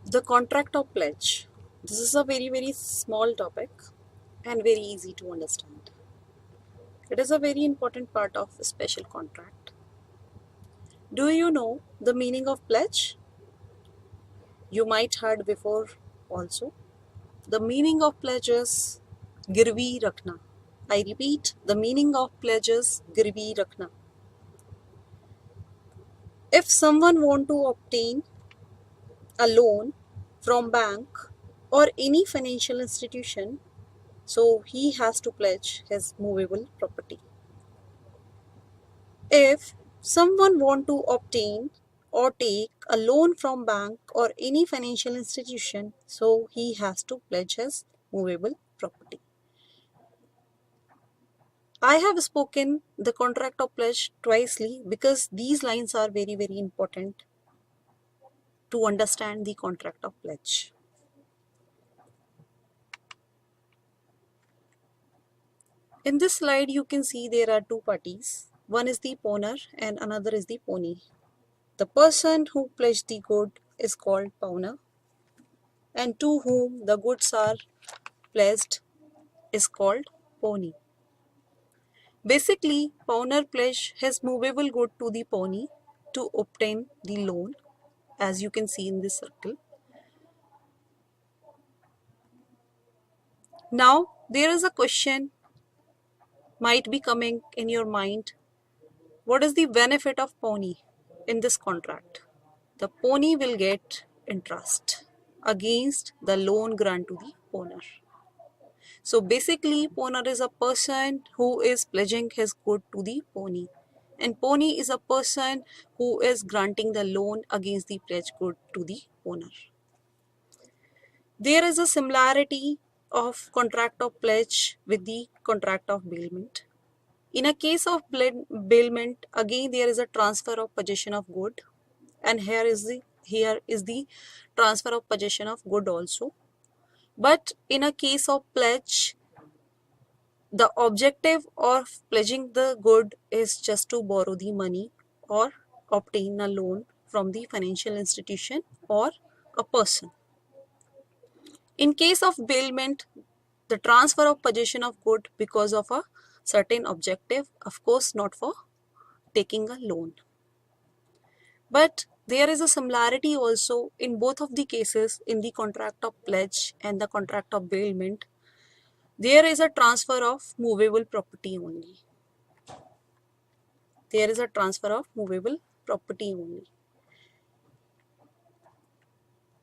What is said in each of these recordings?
The contract of pledge. This is a very small topic and very easy to understand. It is a very important part of a special contract. Do you know the meaning of pledge? You might heard before also. The meaning of pledge is girvi rakhna. I repeat, the meaning of pledge is girvi rakhna. If someone want to obtain a loan from bank or any financial institution, so he has to pledge his movable property. If someone want to obtain or take a loan from bank or any financial institution, so he has to pledge his movable property. I have spoken the contract of pledge twicely because these lines are very important to understand the contract of pledge. In this slide, you can see there are two parties. One is the owner and another is the pawnee. The person who pledged the good is called pawnee, and to whom the goods are pledged is called pawnee. Basically, pawnee pledged his movable good to the pawnee to obtain the loan, as you can see in this circle. Now, there is a question might be coming in your mind. What is the benefit of pawnee in this contract? The pawnee will get interest against the loan grant to the owner. So basically, pawnee is a person who is pledging his good to the pawnee, and pawnee is a person who is granting the loan against the pledged good to the owner. There is a similarity of contract of pledge with the contract of bailment. In a case of bailment, again there is a transfer of possession of good, and here is the transfer of possession of good also. But in a case of pledge, the objective of pledging the good is just to borrow the money or obtain a loan from the financial institution or a person. In case of bailment, the transfer of possession of good because of a certain objective, of course not for taking a loan. But there is a similarity also in both of the cases, in the contract of pledge and the contract of bailment. There is a transfer of movable property only. There is a transfer of movable property only.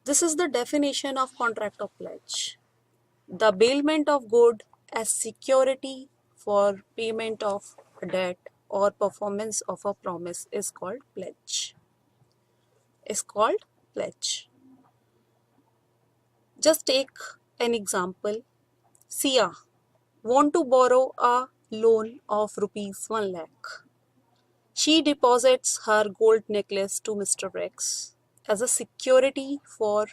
This is the definition of contract of pledge. The bailment of good as security for payment of a debt or performance of a promise is called pledge. Is called pledge. Just take an example. Sia want to borrow a loan of rupees 1 lakh. She deposits her gold necklace to Mr. X as a security for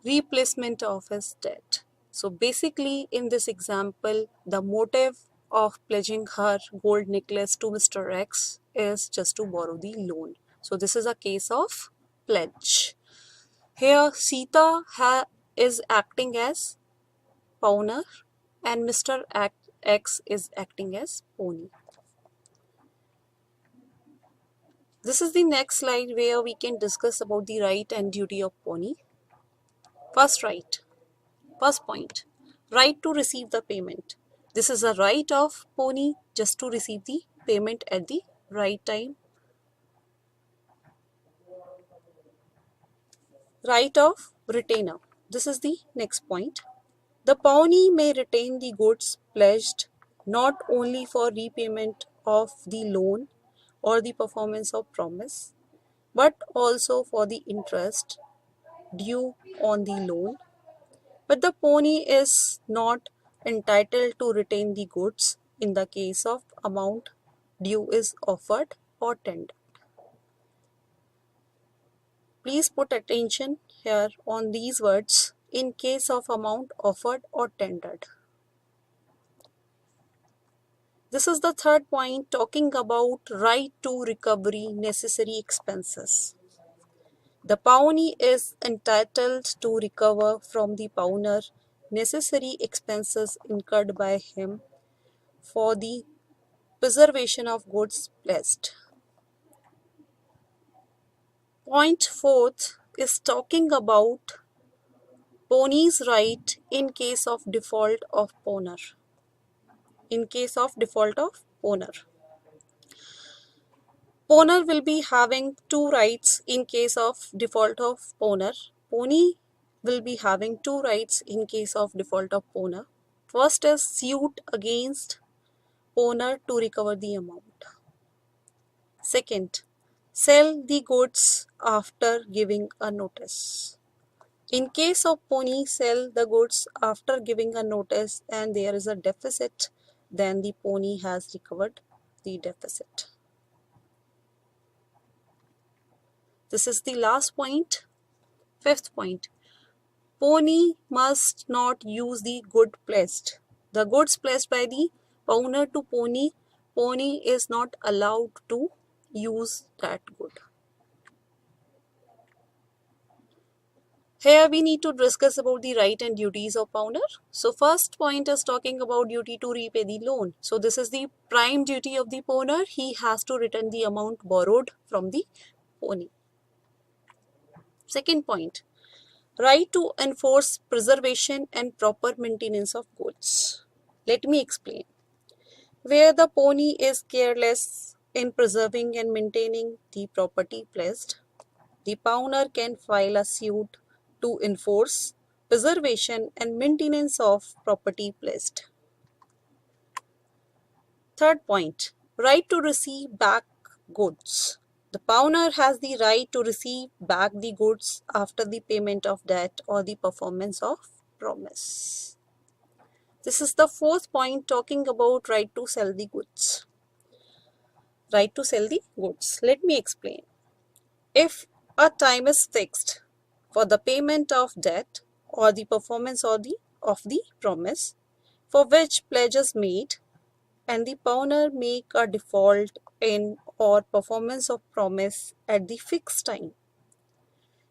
replacement of his debt. So basically in this example, the motive of pledging her gold necklace to Mr. X is just to borrow the loan. So this is a case of pledge. Here Sita is acting as pawnee and Mr. X is acting as pawnee. This is the next slide where we can discuss about the right and duty of pawnee. First point, right to receive the payment. This is a right of pawnee just to receive the payment at the right time. Right of retainer. This is the next point. The pawnee may retain the goods pledged not only for repayment of the loan or the performance of promise, but also for the interest due on the loan. But the pawnee is not entitled to retain the goods in the case of amount due is offered or tendered. Please put attention here on these words, in case of amount offered or tendered. This is the third point, talking about right to recovery necessary expenses. The pawnee is entitled to recover from the pawner necessary expenses incurred by him for the preservation of goods pledged. Point fourth is talking about pawnee's right in case of default of pawner. In case of default of pawner. Pawner will be having two rights in case of default of pawner. Pawnee will be having two rights in case of default of pawner. First is suit against pawner to recover the amount. Second, sell the goods after giving a notice. In case of pawnee, sell the goods after giving a notice and there is a deficit, then the pawnee has recovered the deficit. This is the last point. Fifth point. Pawnee must not use the good pledged. The goods pledged by the pawner to pawnee, pawnee is not allowed to use that good. Here we need to discuss about the right and duties of pawner. So first point is talking about duty to repay the loan. So this is the prime duty of the pawner. He has to return the amount borrowed from the pawnee. Second point, right to enforce preservation and proper maintenance of goods. Let me explain. Where the pawnee is careless in preserving and maintaining the property pledged, the pawner can file a suit to enforce preservation and maintenance of property pledged. Third point, right to receive back goods. The pawner has the right to receive back the goods after the payment of debt or the performance of promise. This is the fourth point talking about right to sell the goods. Right to sell the goods. Let me explain. If a time is fixed for the payment of debt or the performance of the promise for which pledge is made, and the pawner make a default in or performance of promise at the fixed time,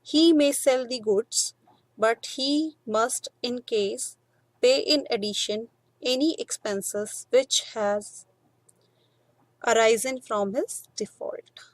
he may sell the goods, but he must in case pay in addition any expenses which has arisen from his default.